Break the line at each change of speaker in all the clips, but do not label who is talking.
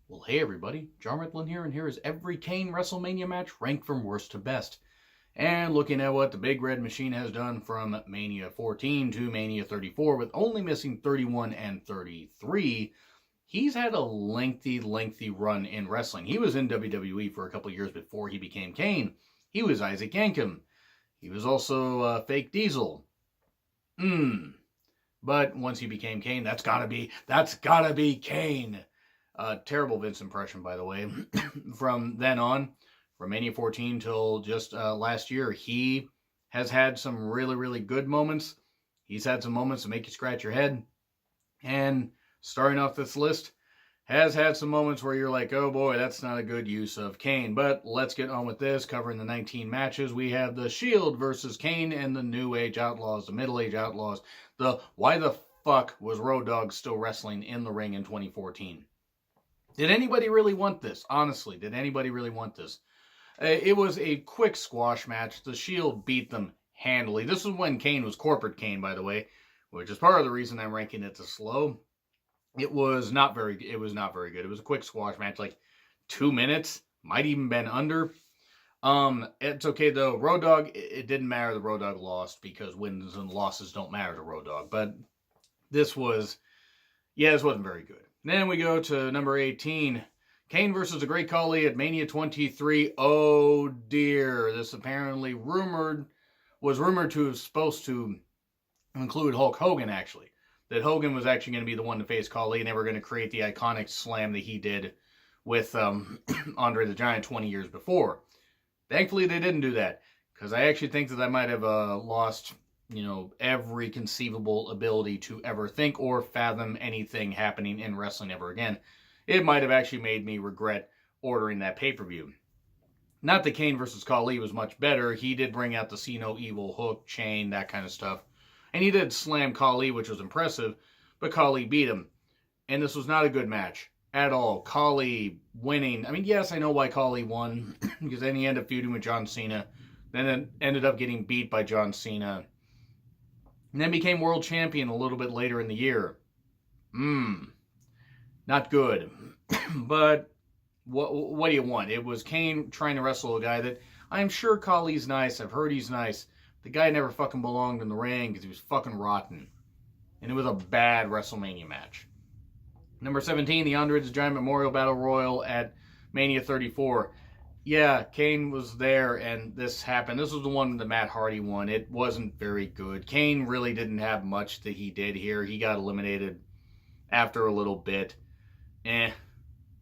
Well, hey everybody, John Ritlin here, and here is every Kane WrestleMania match ranked from worst to best. And looking at what the Big Red Machine has done from Mania 14 to Mania 34, with only missing 31 and 33, he's had a lengthy run in wrestling. He was in WWE for a couple years before he became Kane. He was Isaac Yankem. He was also Fake Diesel. But once he became Kane, that's gotta be Kane. Terrible Vince impression, by the way. From then on, from Mania 14 till just last year, he has had some really good moments. He's had some moments to make you scratch your head. And starting off this list, has had some moments where you're like, oh boy, that's not a good use of Kane. But let's get on with this. Covering the 19 matches, we have the Shield versus Kane and the New Age Outlaws, the Middle Age Outlaws. Why the fuck was Road Dogg still wrestling in the ring in 2014? Did anybody really want this? Honestly, did anybody really want this? It was a quick squash match. The Shield beat them handily. This was when Kane was Corporate Kane, by the way, which is part of the reason I'm ranking it this low. It was not very good. It was a quick squash match, like 2 minutes, might even been under. It's okay though. Road Dogg, it didn't matter. The Road Dogg lost because wins and losses don't matter to Road Dogg. But this wasn't very good. Then we go to number 18, Kane versus the Great Khali at Mania 23. Oh dear, this apparently was rumored to have supposed to include Hulk Hogan, actually. That Hogan was actually going to be the one to face Khali, and they were going to create the iconic slam that he did with Andre the Giant 20 years before. Thankfully, they didn't do that, because I actually think that I might have lost every conceivable ability to ever think or fathom anything happening in wrestling ever again. It might have actually made me regret ordering that pay-per-view. Not that Kane versus Khali was much better. He did bring out the See No Evil hook, chain, that kind of stuff. And he did slam Khali, which was impressive, but Khali beat him. And this was not a good match at all. Khali winning. I mean, yes, I know why Khali won, because then he ended up feuding with John Cena. Then it ended up getting beat by John Cena. And then became world champion a little bit later in the year. Not good. But what do you want? It was Kane trying to wrestle a guy that I'm sure Khali's nice. I've heard he's nice. The guy never fucking belonged in the ring because he was fucking rotten. And it was a bad WrestleMania match. Number 17, the Andre the Giant Memorial Battle Royal at Mania 34. Yeah, Kane was there, and this happened. This was the one that Matt Hardy won. It wasn't very good. Kane really didn't have much that he did here. He got eliminated after a little bit. I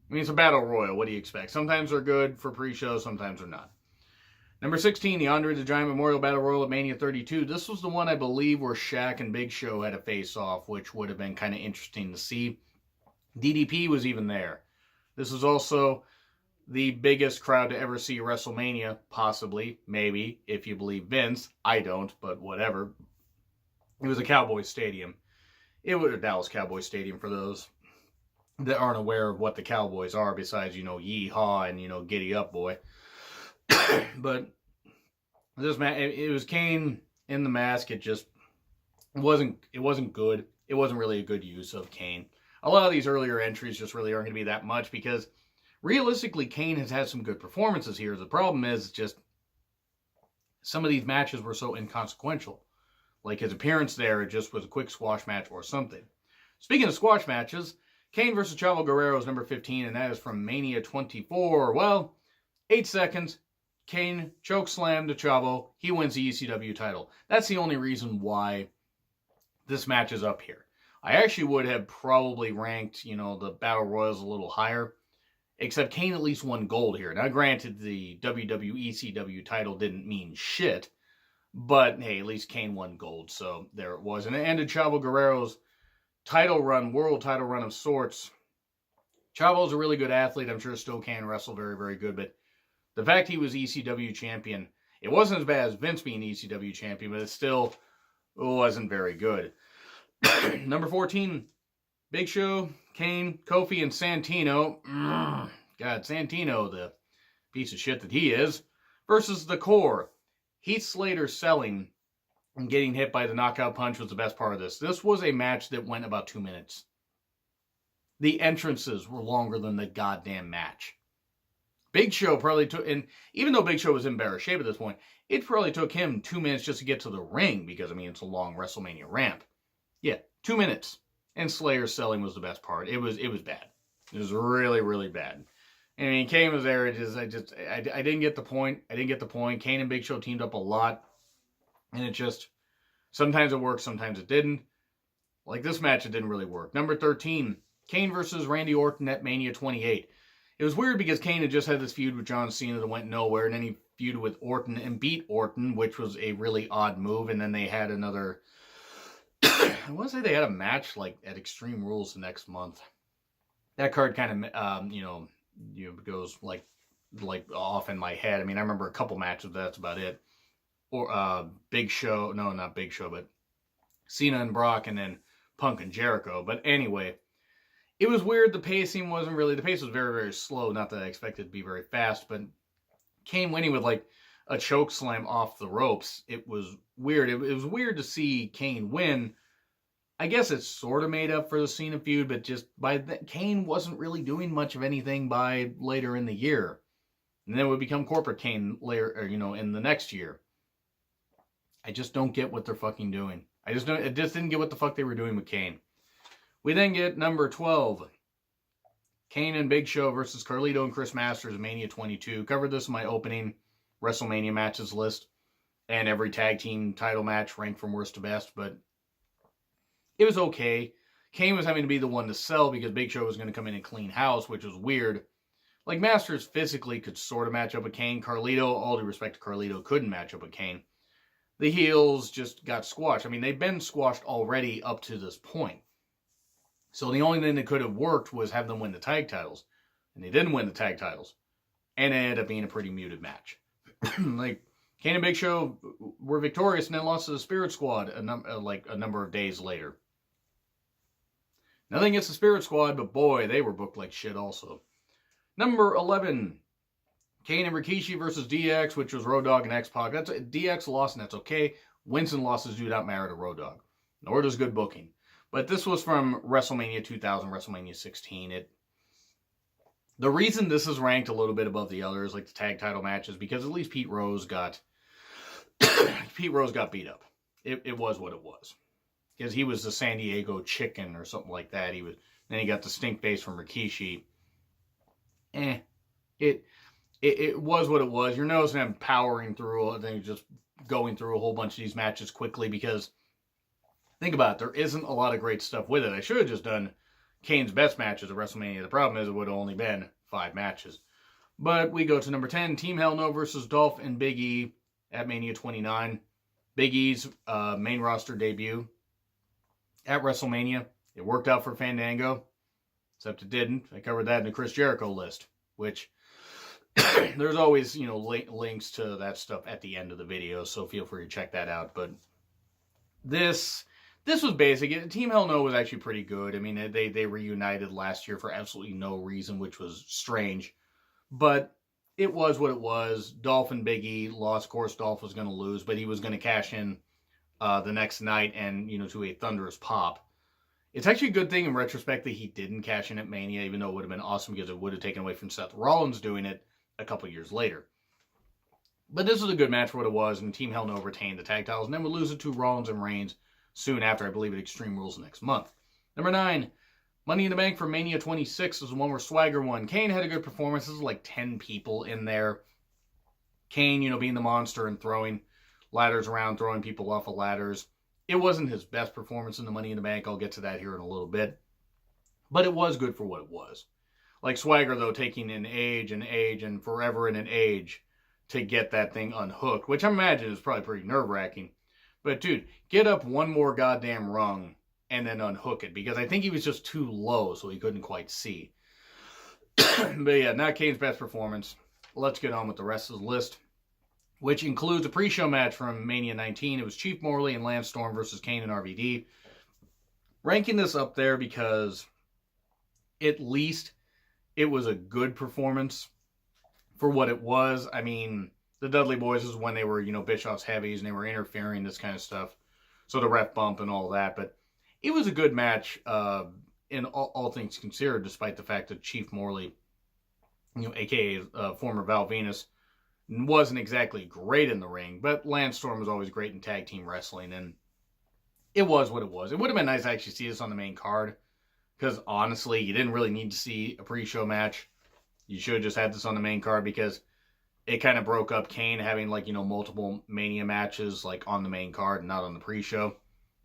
mean, it's a battle royal. What do you expect? Sometimes they're good for pre-show, sometimes they're not. Number 16, the Andre the Giant Memorial Battle Royal at Mania 32. This was the one, I believe, where Shaq and Big Show had a face-off, which would have been kind of interesting to see. DDP was even there. This was also the biggest crowd to ever see WrestleMania, possibly, maybe, if you believe Vince. I don't, but whatever. It was a Cowboys Stadium. It was a Dallas Cowboys Stadium for those that aren't aware of what the Cowboys are, besides, Yeehaw and, Giddy Up Boy. But this match, it was Kane in the mask. It wasn't good. It wasn't really a good use of Kane. A lot of these earlier entries just really aren't going to be that much because realistically, Kane has had some good performances here. The problem is just some of these matches were so inconsequential. Like his appearance there, it just was a quick squash match or something. Speaking of squash matches, Kane versus Chavo Guerrero is number 15, and that is from Mania 24. Well, 8 seconds. Kane chokeslam to Chavo. He wins the ECW title. That's the only reason why this match is up here. I actually would have probably ranked, the Battle Royals a little higher. Except Kane at least won gold here. Now, granted, the WWE ECW title didn't mean shit. But, hey, at least Kane won gold. So, there it was. And it ended Chavo Guerrero's title run, world title run of sorts. Chavo's a really good athlete. I'm sure still can wrestle very, very good. But the fact he was ECW champion, it wasn't as bad as Vince being ECW champion, but it still wasn't very good. Number 14, Big Show, Kane, Kofi, and Santino. God, Santino, the piece of shit that he is, versus the Core. Heath Slater selling and getting hit by the knockout punch was the best part of this. This was a match that went about 2 minutes. The entrances were longer than the goddamn match. Big Show probably took, and even though Big Show was in better shape at this point, it probably took him 2 minutes just to get to the ring because, I mean, it's a long WrestleMania ramp. Yeah, 2 minutes. And Slayer's selling was the best part. It was bad. It was really, really bad. I mean, Kane was there. I didn't get the point. I didn't get the point. Kane and Big Show teamed up a lot. And it just, sometimes it worked, sometimes it didn't. Like this match, it didn't really work. Number 13, Kane versus Randy Orton at Mania 28. It was weird because Kane had just had this feud with John Cena that went nowhere, and then he feuded with Orton and beat Orton, which was a really odd move, and then they had another, I want to say they had a match like at Extreme Rules the next month. That card kind of, goes like off in my head. I mean, I remember a couple matches, but that's about it. Or Big Show, no, not Big Show, but Cena and Brock, and then Punk and Jericho. But anyway, it was weird. The pace was very, very slow. Not that I expected it to be very fast, but Kane winning with like a choke slam off the ropes. It was weird. It was weird to see Kane win. I guess it's sort of made up for the Cena feud, but just Kane wasn't really doing much of anything by later in the year. And then it would become corporate Kane later, in the next year. I just don't get what they're fucking doing. I just didn't get what the fuck they were doing with Kane. We then get number 12. Kane and Big Show versus Carlito and Chris Masters, Mania 22. Covered this in my opening WrestleMania matches list. And every tag team title match ranked from worst to best. But it was okay. Kane was having to be the one to sell because Big Show was going to come in and clean house, which was weird. Like, Masters physically could sort of match up with Kane. Carlito, all due respect to Carlito, couldn't match up with Kane. The heels just got squashed. I mean, they've been squashed already up to this point. So the only thing that could have worked was have them win the tag titles. And they didn't win the tag titles. And it ended up being a pretty muted match. Like, Kane and Big Show were victorious and then lost to the Spirit Squad a number of days later. Nothing against the Spirit Squad, but boy, they were booked like shit also. Number 11, Kane and Rikishi versus DX, which was Road Dogg and X-Pac. DX lost, and that's okay. Winston losses do not matter to Road Dogg. Nor does good booking. But this was from WrestleMania 2000, WrestleMania 16. The reason this is ranked a little bit above the others, like the tag title matches, because at least Pete Rose got beat up. It was what it was. Because he was the San Diego Chicken or something like that. Then he got the stink face from Rikishi. It was what it was. You're noticing him powering through, then just going through a whole bunch of these matches quickly because, think about it, there isn't a lot of great stuff with it. I should have just done Kane's best matches at WrestleMania. The problem is it would have only been 5 matches. But we go to number 10, Team Hell No versus Dolph and Big E at Mania 29. Big E's main roster debut at WrestleMania. It worked out for Fandango, except it didn't. I covered that in the Chris Jericho list, which there's always, links to that stuff at the end of the video, so feel free to check that out. But this was basic. Team Hell No was actually pretty good. I mean, they reunited last year for absolutely no reason, which was strange. But it was what it was. Dolph and Big E lost. Of course, Dolph was going to lose, but he was going to cash in the next night and, to a thunderous pop. It's actually a good thing in retrospect that he didn't cash in at Mania, even though it would have been awesome because it would have taken away from Seth Rollins doing it a couple years later. But this was a good match for what it was, and Team Hell No retained the tag titles, and then would lose it to Rollins and Reigns soon after, I believe, at Extreme Rules next month. Number 9, Money in the Bank for Mania 26 is the one where Swagger won. Kane had a good performance. This was like 10 people in there. Kane, being the monster and throwing ladders around, throwing people off of ladders. It wasn't his best performance in the Money in the Bank. I'll get to that here in a little bit. But it was good for what it was. Like Swagger, though, taking an age and forever in an age to get that thing unhooked, which I imagine is probably pretty nerve-wracking. But, dude, get up one more goddamn rung and then unhook it, because I think he was just too low, so he couldn't quite see. But yeah, not Kane's best performance. Let's get on with the rest of the list, which includes a pre-show match from Mania 19. It was Chief Morley and Lance Storm versus Kane and RVD. Ranking this up there because at least it was a good performance for what it was. I mean, the Dudley Boys is when they were, Bischoff's heavies and they were interfering, this kind of stuff. So the ref bump and all that. But it was a good match in all things considered, despite the fact that Chief Morley, aka former Val Venus, wasn't exactly great in the ring, but Lance Storm was always great in tag team wrestling, and it was what it was. It would have been nice to actually see this on the main card, because honestly, you didn't really need to see a pre-show match. You should have just had this on the main card, because it kind of broke up Kane having multiple Mania matches on the main card and not on the pre-show.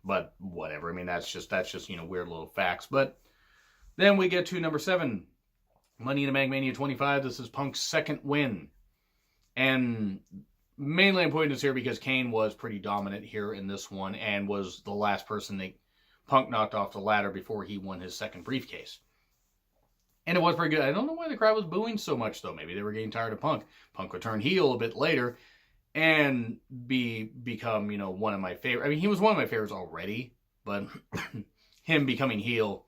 But whatever. I mean, that's just weird little facts. But then we get to number 7, Money in the Bank Mania 25. This is Punk's second win. And mainly I'm putting this here because Kane was pretty dominant here in this one and was the last person that Punk knocked off the ladder before he won his second briefcase. And it was pretty good. I don't know why the crowd was booing so much, though. Maybe they were getting tired of Punk. Punk would turn heel a bit later and become, one of my favorites. I mean, he was one of my favorites already, but him becoming heel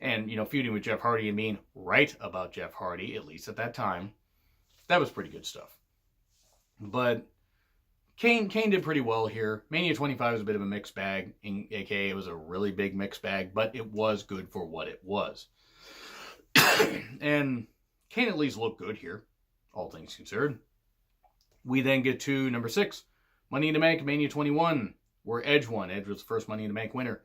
and, feuding with Jeff Hardy and being right about Jeff Hardy, at least at that time, that was pretty good stuff. But Kane did pretty well here. Mania 25 was a bit of a mixed bag, aka it was a really big mixed bag, but it was good for what it was. And Kane at least looked good here, all things considered. We then get to number 6, Money in the Bank Mania 21, where Edge won. Edge was the first Money in the Bank winner.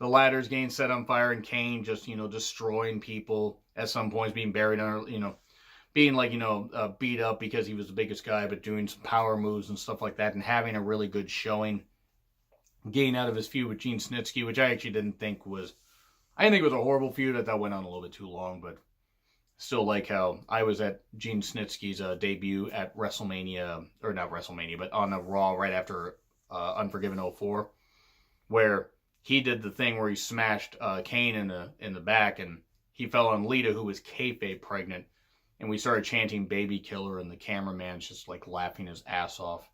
The ladder's getting set on fire, and Kane just, destroying people at some points, being buried under, being beat up because he was the biggest guy, but doing some power moves and stuff like that, and having a really good showing. Getting out of his feud with Gene Snitsky, which I actually didn't think was, I didn't think it was a horrible feud. I thought it went on a little bit too long, but still like how I was at Gene Snitsky's debut at WrestleMania, or not WrestleMania, but on a Raw right after Unforgiven 04, where he did the thing where he smashed Kane in the back, and he fell on Lita, who was kayfabe pregnant, and we started chanting "Baby Killer," and the cameraman's just laughing his ass off.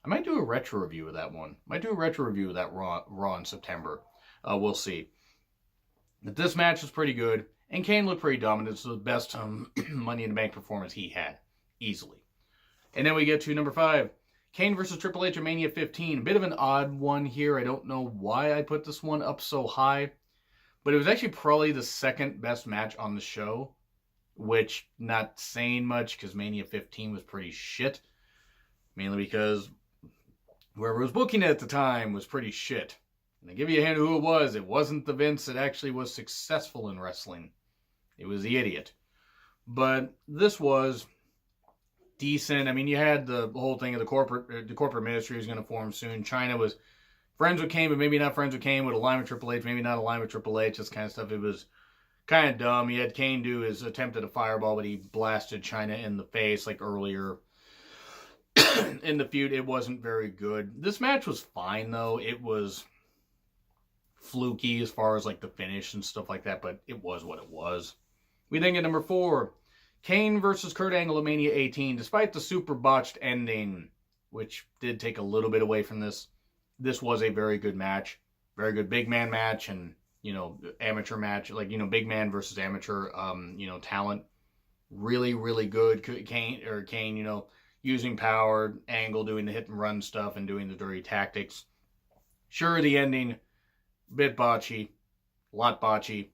I might do a retro review of that one. Might do a retro review of that Raw in September. We'll see. But this match was pretty good, and Kane looked pretty dominant. It's the best Money in the Bank performance he had, easily. And then we get to number 5, Kane versus Triple H at Mania 15. A bit of an odd one here. I don't know why I put this one up so high, but it was actually probably the second best match on the show, which not saying much because Mania 15 was pretty shit, mainly because whoever was booking it at the time was pretty shit. And to give you a hint of who it was, it wasn't the Vince that actually was successful in wrestling. It was the idiot. But this was decent. I mean, you had the whole thing of the corporate ministry was going to form soon. China was friends with Kane, but maybe not friends with Kane, would align with Triple H, maybe not align with Triple H, this kind of stuff. It was kind of dumb. He had Kane do his attempt at a fireball, but he blasted China in the face earlier in the feud. It wasn't very good. This match was fine, though. It was fluky as far as the finish and stuff like that, but it was what it was. We then get number 4, Kane versus Kurt Angle at Mania 18. Despite the super botched ending, which did take a little bit away from this was a very good match. Very good big man match, and amateur match, big man versus amateur talent. Really, really good. Kane, using power, Angle doing the hit and run stuff and doing the dirty tactics. Sure, the ending bit botchy, a lot botchy.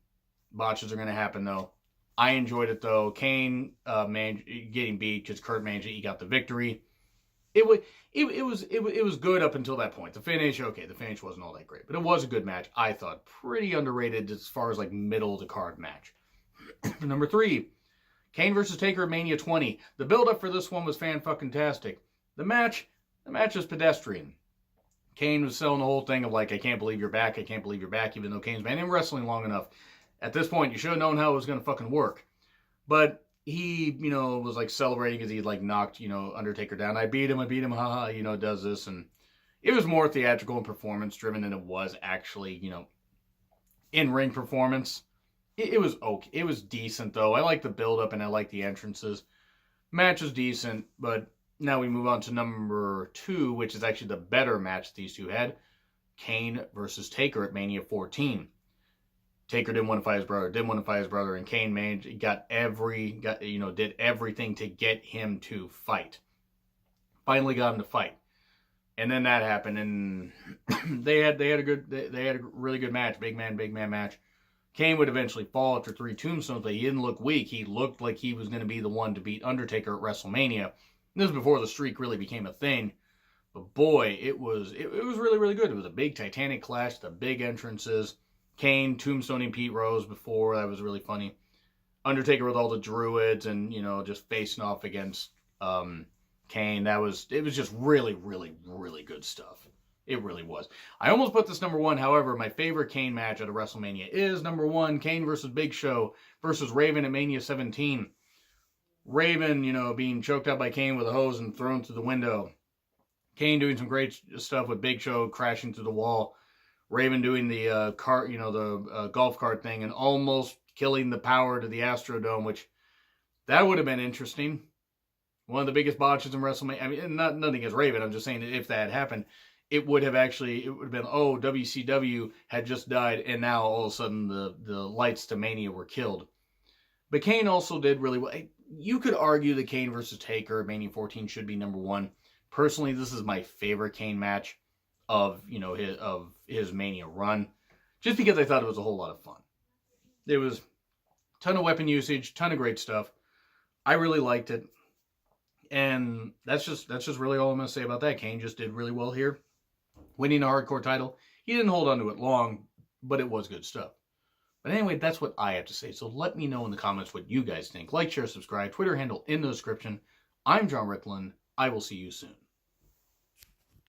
Botches are going to happen, though. I enjoyed it, though. Kane getting beat because Kurt managed it. He got the victory. It was good up until that point. The finish wasn't all that great, but it was a good match. I thought pretty underrated as far as middle of the card match. Number 3, Kane versus Taker at Mania 20. The build up for this one was fan-fucking-tastic. The match was pedestrian. Kane was selling the whole thing of I can't believe you're back, I can't believe you're back, even though Kane's been in wrestling long enough. At this point, you should have known how it was going to fucking work. But he, was celebrating because he knocked, Undertaker down. I beat him, haha, does this. And it was more theatrical and performance driven than it was actually, in-ring performance. It was okay. It was decent, though. I like the build-up and I like the entrances. Match was decent, but now we move on to number 2, which is actually the better match these two had. Kane versus Taker at Mania 14. Taker didn't want to fight his brother, and Kane did everything to get him to fight. Finally got him to fight. And then that happened, and they had a really good match, big man match. Kane would eventually fall after 3 tombstones, but he didn't look weak. He looked like he was going to be the one to beat Undertaker at WrestleMania. This was before the streak really became a thing. But boy, it was really, really good. It was a big Titanic clash, the big entrances. Kane tombstoning Pete Rose before. That was really funny. Undertaker with all the druids and, just facing off against Kane. It was just really, really, really good stuff. It really was. I almost put this number 1. However, my favorite Kane match at a WrestleMania is number 1, Kane versus Big Show versus Raven at Mania 17. Raven, being choked out by Kane with a hose and thrown through the window. Kane doing some great stuff with Big Show crashing through the wall. Raven doing the cart, the golf cart thing and almost killing the power to the Astrodome, which that would have been interesting. One of the biggest botches in WrestleMania. I mean, nothing against Raven. I'm just saying that if that had happened, it would have been, WCW had just died, and now all of a sudden the lights to Mania were killed. But Kane also did really well. You could argue that Kane versus Taker at Mania 14 should be number 1. Personally, this is my favorite Kane match of his Mania run, just because I thought it was a whole lot of fun. There was a ton of weapon usage, ton of great stuff. I really liked it, and that's just really all I'm going to say about that. Kane just did really well here, winning a hardcore title. He didn't hold on to it long, but it was good stuff. But anyway, that's what I have to say. So let me know in the comments what you guys think. Like, share, subscribe. Twitter handle in the description. I'm John Ricklin. I will see you soon.